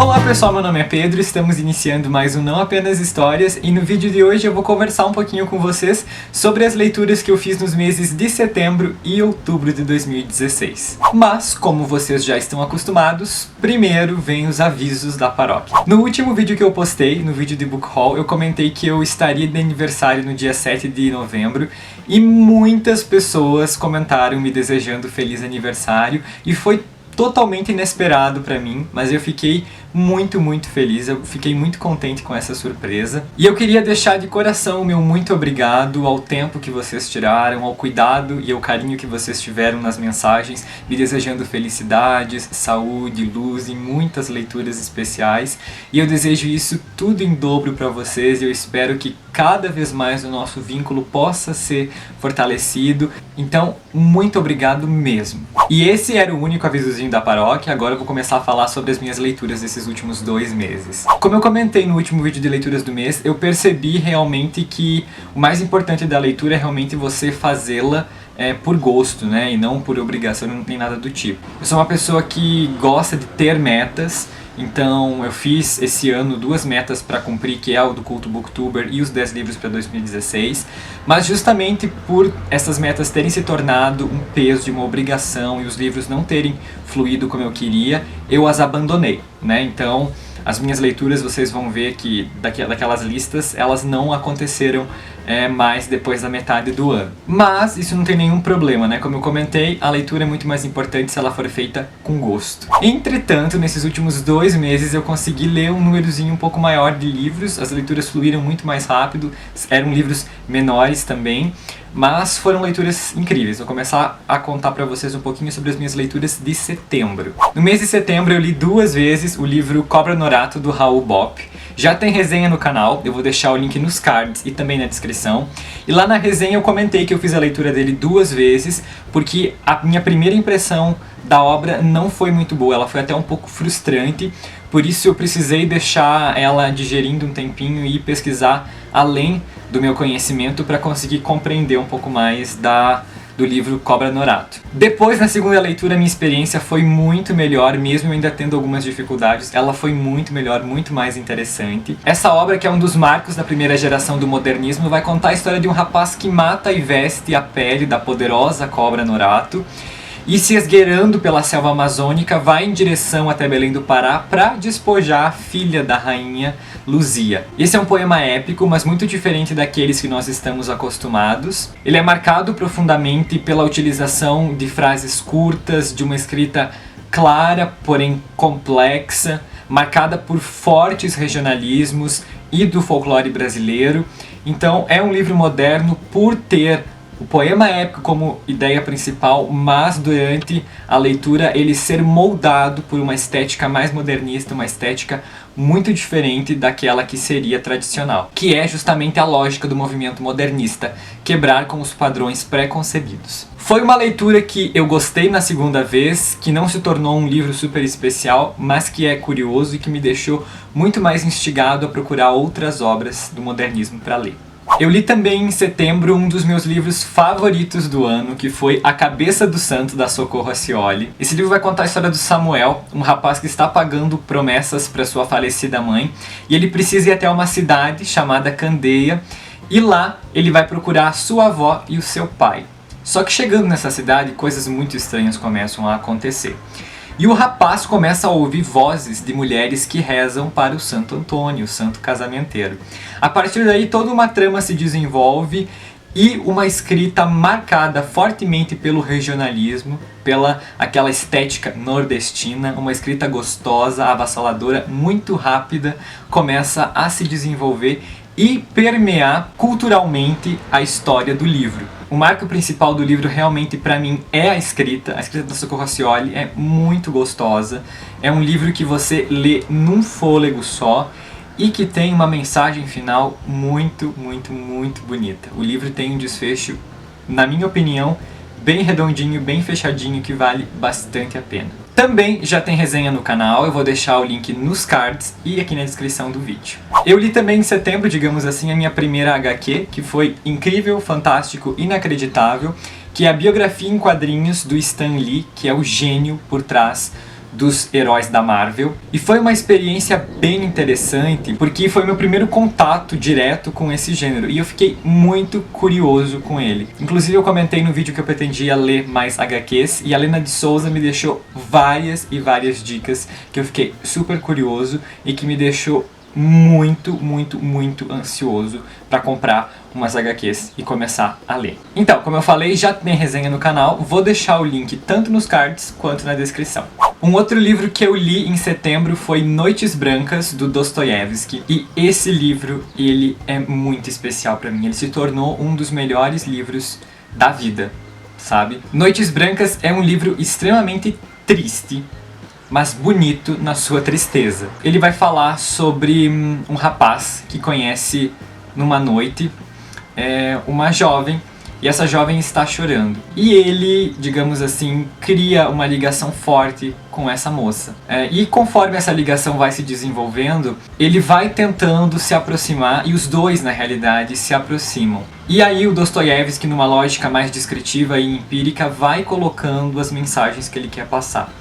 Olá pessoal, meu nome é Pedro, estamos iniciando mais um Não Apenas Histórias e no vídeo de hoje eu vou conversar um pouquinho com vocês sobre as leituras que eu fiz nos meses de setembro e outubro de 2016. Mas, como vocês já estão acostumados, primeiro vem os avisos da paróquia. No último vídeo que eu postei, no vídeo de Book Haul, eu comentei que eu estaria de aniversário no dia 7 de novembro e muitas pessoas comentaram me desejando feliz aniversário e foi totalmente inesperado pra mim, mas eu fiquei muito feliz, eu fiquei muito contente com essa surpresa. E eu queria deixar de coração o meu muito obrigado ao tempo que vocês tiraram, ao cuidado e ao carinho que vocês tiveram nas mensagens, me desejando felicidades, saúde, luz e muitas leituras especiais. E eu desejo isso tudo em dobro pra vocês e eu espero que cada vez mais o nosso vínculo possa ser fortalecido. Então, muito obrigado mesmo. E esse era o único avisozinho da paróquia, agora eu vou começar a falar sobre as minhas leituras desses últimos 2 meses. Como eu comentei no último vídeo de leituras do mês, eu percebi realmente que o mais importante da leitura é realmente você fazê-la por gosto, né, e não por obrigação, não tem nada do tipo. Eu sou uma pessoa que gosta de ter metas, então eu fiz esse ano 2 metas para cumprir, que é o do Culto Booktuber e os 10 livros para 2016, mas justamente por essas metas terem se tornado um peso de uma obrigação e os livros não terem fluído como eu queria, eu as abandonei, né? Então as minhas leituras, vocês vão ver que daquelas listas, elas não aconteceram mais depois da metade do ano. Mas isso não tem nenhum problema, né? Como eu comentei, a leitura é muito mais importante se ela for feita com gosto. Entretanto, nesses últimos 2 meses eu consegui ler um númerozinho um pouco maior de livros, as leituras fluíram muito mais rápido, eram livros menores também, mas foram leituras incríveis. Vou começar a contar pra vocês um pouquinho sobre as minhas leituras de setembro. No mês de setembro eu li 2 vezes o livro Cobra Norato, do Raul Bopp. Já tem resenha no canal, eu vou deixar o link nos cards e também na descrição. E lá na resenha eu comentei que eu fiz a leitura dele 2 vezes, porque a minha primeira impressão da obra não foi muito boa, ela foi até um pouco frustrante, por isso eu precisei deixar ela digerindo um tempinho e pesquisar além do meu conhecimento para conseguir compreender um pouco mais do livro Cobra Norato. Depois, na segunda leitura, minha experiência foi muito melhor, mesmo eu ainda tendo algumas dificuldades, ela foi muito melhor, muito mais interessante. Essa obra, que é um dos marcos da primeira geração do modernismo, vai contar a história de um rapaz que mata e veste a pele da poderosa Cobra Norato, e se esgueirando pela selva amazônica, vai em direção até Belém do Pará para despojar a filha da rainha Luzia. Esse é um poema épico, mas muito diferente daqueles que nós estamos acostumados. Ele é marcado profundamente pela utilização de frases curtas, de uma escrita clara, porém complexa, marcada por fortes regionalismos e do folclore brasileiro. Então é um livro moderno por ter o poema épico como ideia principal, mas durante a leitura ele ser moldado por uma estética mais modernista, uma estética muito diferente daquela que seria tradicional, que é justamente a lógica do movimento modernista, quebrar com os padrões pré-concebidos. Foi uma leitura que eu gostei na segunda vez, que não se tornou um livro super especial, mas que é curioso e que me deixou muito mais instigado a procurar outras obras do modernismo para ler. Eu li também em setembro um dos meus livros favoritos do ano, que foi A Cabeça do Santo, da Socorro Acioli. Esse livro vai contar a história do Samuel, um rapaz que está pagando promessas para sua falecida mãe, e ele precisa ir até uma cidade chamada Candeia, e lá ele vai procurar a sua avó e o seu pai. Só que chegando nessa cidade, coisas muito estranhas começam a acontecer. E o rapaz começa a ouvir vozes de mulheres que rezam para o Santo Antônio, o santo casamenteiro. A partir daí toda uma trama se desenvolve e uma escrita marcada fortemente pelo regionalismo, pela aquela estética nordestina, uma escrita gostosa, avassaladora, muito rápida, começa a se desenvolver e permear culturalmente a história do livro. O marco principal do livro realmente para mim é a escrita da Socorro Acioli é muito gostosa, é um livro que você lê num fôlego só e que tem uma mensagem final muito bonita. O livro tem um desfecho, na minha opinião, bem redondinho, bem fechadinho, que vale bastante a pena. Também já tem resenha no canal, eu vou deixar o link nos cards e aqui na descrição do vídeo. Eu li também em setembro, digamos assim, a minha primeira HQ, que foi incrível, fantástico, inacreditável, que é a biografia em quadrinhos do Stan Lee, que é o gênio por trás dos heróis da Marvel. E foi uma experiência bem interessante, porque foi meu primeiro contato direto com esse gênero, e eu fiquei muito curioso com ele. Inclusive eu comentei no vídeo que eu pretendia ler mais HQs, e a Lena de Souza me deixou várias e várias dicas que eu fiquei super curioso e que me deixou muito ansioso para comprar umas HQs e começar a ler. Então, como eu falei, já tem resenha no canal, vou deixar o link tanto nos cards quanto na descrição. Um outro livro que eu li em setembro foi Noites Brancas, do Dostoiévski, e esse livro, ele é muito especial para mim, ele se tornou um dos melhores livros da vida, sabe? Noites Brancas é um livro extremamente triste, mas bonito na sua tristeza. Ele vai falar sobre um rapaz que conhece numa noite uma jovem, e essa jovem está chorando. E ele, digamos assim, cria uma ligação forte com essa moça. E conforme essa ligação vai se desenvolvendo, ele vai tentando se aproximar, e os dois, na realidade, se aproximam. E aí o Dostoiévski, numa lógica mais descritiva e empírica, vai colocando as mensagens que ele quer passar.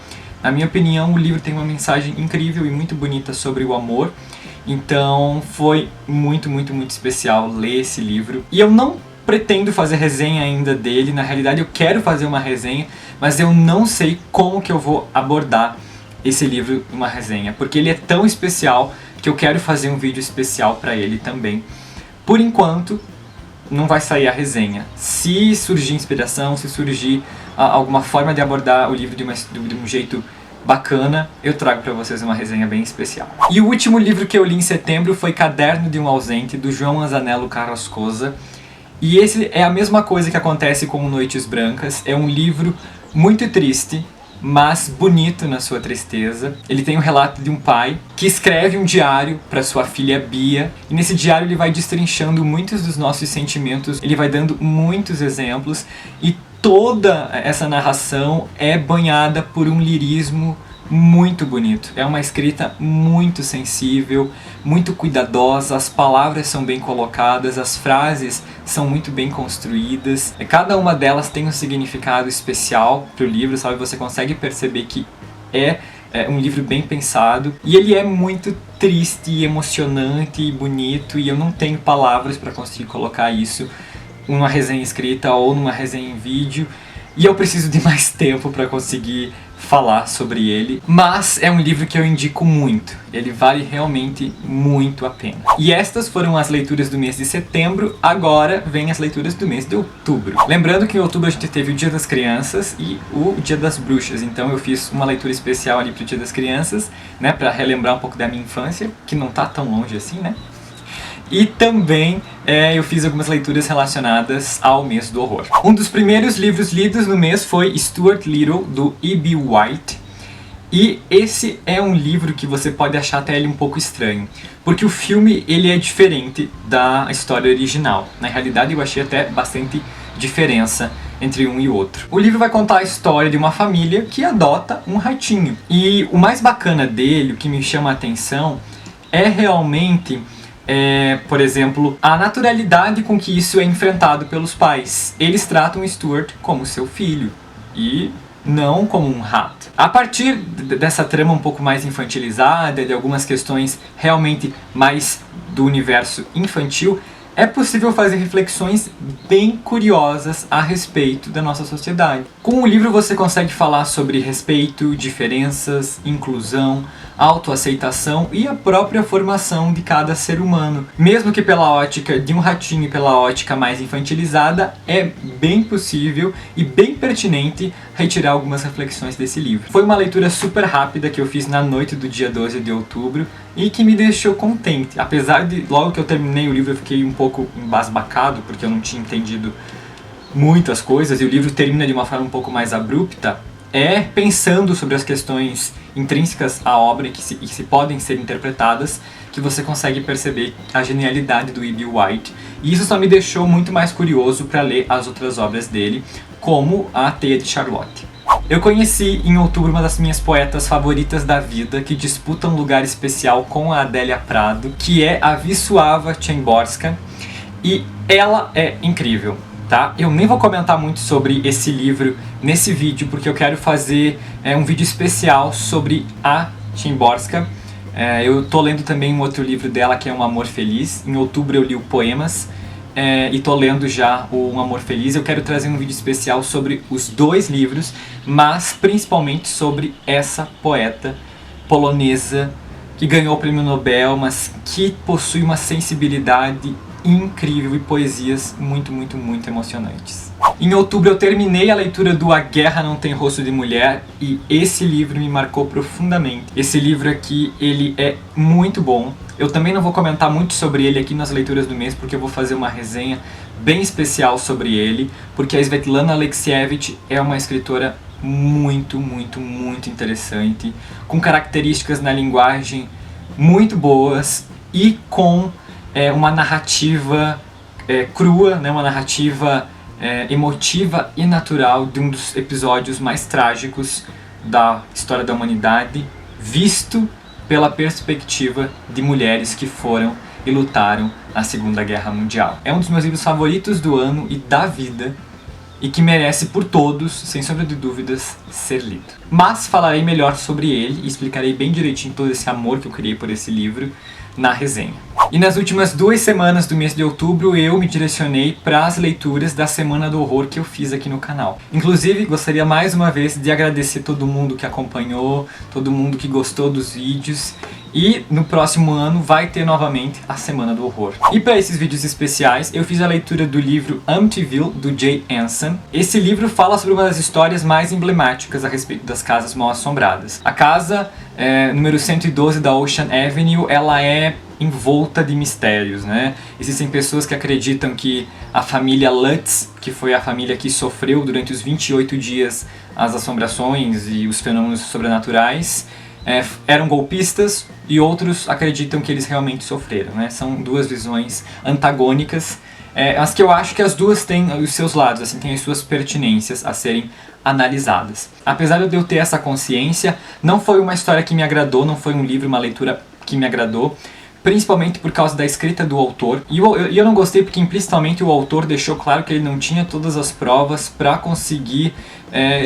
Na minha opinião, o livro tem uma mensagem incrível e muito bonita sobre o amor. Então foi muito especial ler esse livro. E eu não pretendo fazer resenha ainda dele. Na realidade eu quero fazer uma resenha, mas eu não sei como que eu vou abordar esse livro em uma resenha, porque ele é tão especial que eu quero fazer um vídeo especial para ele também. Por enquanto, não vai sair a resenha. Se surgir inspiração, se surgir alguma forma de abordar o livro de um jeito bacana, eu trago pra vocês uma resenha bem especial. E o último livro que eu li em setembro foi Caderno de um Ausente, do João Anzanello Carrascosa. E esse é a mesma coisa que acontece com Noites Brancas. É um livro muito triste, mas bonito na sua tristeza. Ele tem um relato de um pai que escreve um diário para sua filha Bia, e nesse diário ele vai destrinchando muitos dos nossos sentimentos, ele vai dando muitos exemplos, e toda essa narração é banhada por um lirismo muito bonito. É uma escrita muito sensível, muito cuidadosa, as palavras são bem colocadas, as frases são muito bem construídas. Cada uma delas tem um significado especial para o livro, sabe? Você consegue perceber que é um livro bem pensado, e ele é muito triste e emocionante e bonito, e eu não tenho palavras para conseguir colocar isso numa resenha escrita ou numa resenha em vídeo, e eu preciso de mais tempo para conseguir falar sobre ele, mas é um livro que eu indico muito, ele vale realmente muito a pena. E estas foram as leituras do mês de setembro, agora vem as leituras do mês de outubro. Lembrando que em outubro a gente teve o Dia das Crianças e o Dia das Bruxas, então eu fiz uma leitura especial ali pro Dia das Crianças, né, para relembrar um pouco da minha infância, que não tá tão longe assim, né? E também eu fiz algumas leituras relacionadas ao mês do horror. Um dos primeiros livros lidos no mês foi Stuart Little, do E.B. White. E esse é um livro que você pode achar até ele um pouco estranho, porque o filme ele é diferente da história original. Na realidade eu achei até bastante diferença entre um e outro. O livro vai contar a história de uma família que adota um ratinho. E o mais bacana dele, o que me chama a atenção, é realmente... por exemplo, a naturalidade com que isso é enfrentado pelos pais. Eles tratam Stuart como seu filho e não como um rato. A partir dessa trama um pouco mais infantilizada, de algumas questões realmente mais do universo infantil, é possível fazer reflexões bem curiosas a respeito da nossa sociedade. Com o livro você consegue falar sobre respeito, diferenças, inclusão, autoaceitação e a própria formação de cada ser humano. Mesmo que pela ótica de um ratinho e pela ótica mais infantilizada, é bem possível e bem pertinente retirar algumas reflexões desse livro. Foi uma leitura super rápida que eu fiz na noite do dia 12 de outubro e que me deixou contente. Apesar de, logo que eu terminei o livro, eu fiquei um pouco embasbacado, porque eu não tinha entendido muitas coisas, e o livro termina de uma forma um pouco mais abrupta, pensando sobre as questões intrínsecas à obra e que se podem ser interpretadas, que você consegue perceber a genialidade do E.B. White. E isso só me deixou muito mais curioso para ler as outras obras dele, como A Teia de Charlotte. Eu conheci em outubro uma das minhas poetas favoritas da vida, que disputa um lugar especial com a Adélia Prado, que é a Wisława Szymborska, e ela é incrível. tá? Eu nem vou comentar muito sobre esse livro nesse vídeo, porque eu quero fazer um vídeo especial sobre a Szymborska. Eu tô lendo também um outro livro dela, que é Um Amor Feliz. Em outubro eu li o Poemas, e tô lendo já o Um Amor Feliz. Eu quero trazer um vídeo especial sobre os dois livros, mas principalmente sobre essa poeta polonesa que ganhou o prêmio Nobel, mas que possui uma sensibilidade incrível e poesias muito, muito, muito emocionantes. Em outubro eu terminei a leitura do A Guerra Não Tem Rosto de Mulher, e esse livro me marcou profundamente. Esse livro aqui, ele é muito bom. Eu também não vou comentar muito sobre ele aqui nas leituras do mês, porque eu vou fazer uma resenha bem especial sobre ele, porque a Svetlana Alexievich é uma escritora muito, muito, muito interessante, com características na linguagem muito boas e com uma narrativa crua, né, uma narrativa emotiva e natural de um dos episódios mais trágicos da história da humanidade, visto pela perspectiva de mulheres que foram e lutaram na Segunda Guerra Mundial. É um dos meus livros favoritos do ano e da vida, e que merece por todos, sem sombra de dúvidas, ser lido. Mas falarei melhor sobre ele e explicarei bem direitinho todo esse amor que eu criei por esse livro na resenha. E nas últimas 2 semanas do mês de outubro eu me direcionei para as leituras da Semana do Horror que eu fiz aqui no canal. Inclusive, gostaria mais uma vez de agradecer todo mundo que acompanhou, todo mundo que gostou dos vídeos. E no próximo ano vai ter novamente a Semana do Horror. E para esses vídeos especiais eu fiz a leitura do livro Amityville, do Jay Anson. Esse livro fala sobre uma das histórias mais emblemáticas a respeito das casas mal assombradas. A casa número 112 da Ocean Avenue, ela é envolta de mistérios, né? Existem pessoas que acreditam que a família Lutz, que foi a família que sofreu durante os 28 dias as assombrações e os fenômenos sobrenaturais, eram golpistas, e outros acreditam que eles realmente sofreram, né? São duas visões antagônicas, mas que eu acho que as duas têm os seus lados, assim, têm as suas pertinências a serem analisadas. Apesar de eu ter essa consciência, não foi uma história que me agradou, não foi um livro, uma leitura que me agradou, principalmente por causa da escrita do autor. E eu não gostei porque implicitamente o autor deixou claro que ele não tinha todas as provas para conseguir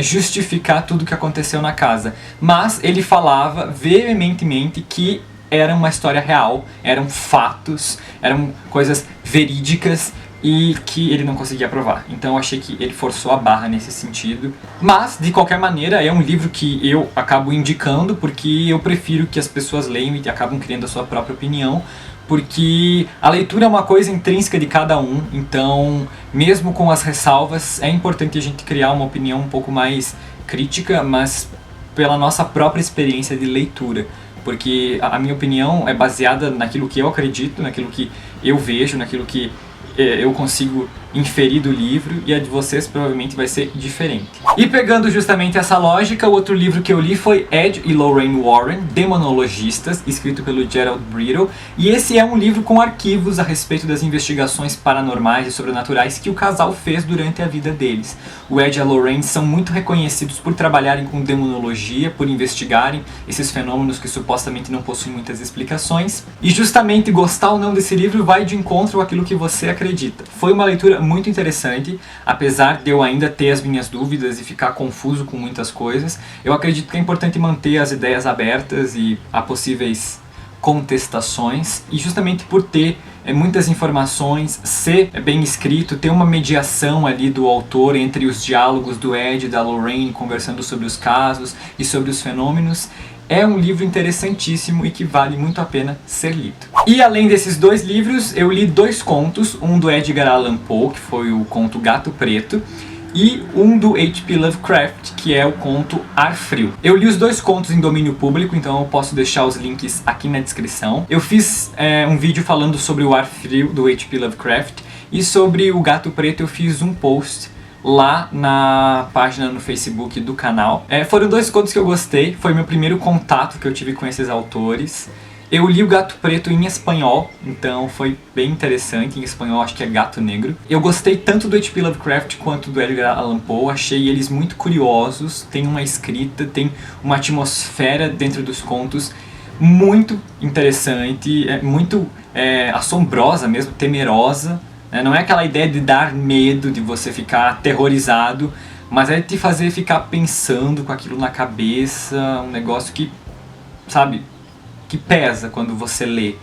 justificar tudo o que aconteceu na casa. Mas ele falava veementemente que era uma história real, eram fatos, eram coisas verídicas, e que ele não conseguia provar. Então eu achei que ele forçou a barra nesse sentido. Mas, de qualquer maneira, é um livro que eu acabo indicando porque eu prefiro que as pessoas leiam e acabam criando a sua própria opinião, porque a leitura é uma coisa intrínseca de cada um, então, mesmo com as ressalvas, é importante a gente criar uma opinião um pouco mais crítica, mas pela nossa própria experiência de leitura. Porque a minha opinião é baseada naquilo que eu acredito, naquilo que eu vejo, naquilo que eu consigo inferir do livro, e a de vocês provavelmente vai ser diferente. E pegando justamente essa lógica, o outro livro que eu li foi Ed e Lorraine Warren, Demonologistas, escrito pelo Gerald Brittle, e esse é um livro com arquivos a respeito das investigações paranormais e sobrenaturais que o casal fez durante a vida deles. O Ed e a Lorraine são muito reconhecidos por trabalharem com demonologia, por investigarem esses fenômenos que supostamente não possuem muitas explicações, e justamente gostar ou não desse livro vai de encontro àquilo que você acredita. Foi uma leitura muito interessante, apesar de eu ainda ter as minhas dúvidas e ficar confuso com muitas coisas. Eu acredito que é importante manter as ideias abertas e a possíveis contestações, e justamente por ter muitas informações, ser bem escrito, ter uma mediação ali do autor entre os diálogos do Ed e da Lorraine conversando sobre os casos e sobre os fenômenos, é um livro interessantíssimo e que vale muito a pena ser lido. E além desses 2 livros, eu li 2 contos, um do Edgar Allan Poe, que foi o conto Gato Preto, e um do H.P. Lovecraft, que é o conto Ar Frio. Eu li os 2 contos em domínio público, então eu posso deixar os links aqui na descrição. Eu fiz um vídeo falando sobre o Ar Frio do H.P. Lovecraft, e sobre o Gato Preto eu fiz um post lá na página no Facebook do canal. Foram 2 contos que eu gostei, foi meu primeiro contato que eu tive com esses autores. Eu li o Gato Preto em espanhol, então foi bem interessante. Em espanhol acho que é Gato Negro. Eu gostei tanto do H.P. Lovecraft quanto do Edgar Allan Poe, achei eles muito curiosos, tem uma escrita, tem uma atmosfera dentro dos contos muito interessante, muito assombrosa mesmo, temerosa, né? Não é aquela ideia de dar medo, de você ficar aterrorizado, mas é te fazer ficar pensando com aquilo na cabeça, um negócio que, sabe, que pesa quando você lê,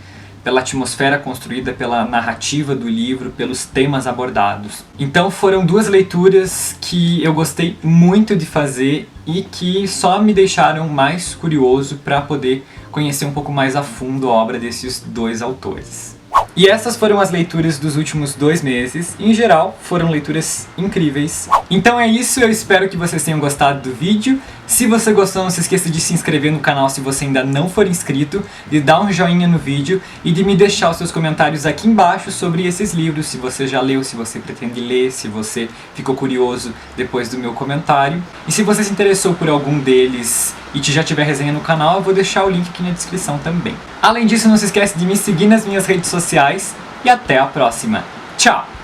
pela atmosfera construída, pela narrativa do livro, pelos temas abordados. Então foram duas leituras que eu gostei muito de fazer e que só me deixaram mais curioso para poder conhecer um pouco mais a fundo a obra desses dois autores. E essas foram as leituras dos últimos 2 meses. Em geral, foram leituras incríveis. Então é isso, eu espero que vocês tenham gostado do vídeo. Se você gostou, não se esqueça de se inscrever no canal se você ainda não for inscrito, de dar um joinha no vídeo e de me deixar os seus comentários aqui embaixo sobre esses livros, se você já leu, se você pretende ler, se você ficou curioso depois do meu comentário. E se você se interessou por algum deles e já tiver resenha no canal, eu vou deixar o link aqui na descrição também. Além disso, não se esquece de me seguir nas minhas redes sociais e até a próxima. Tchau!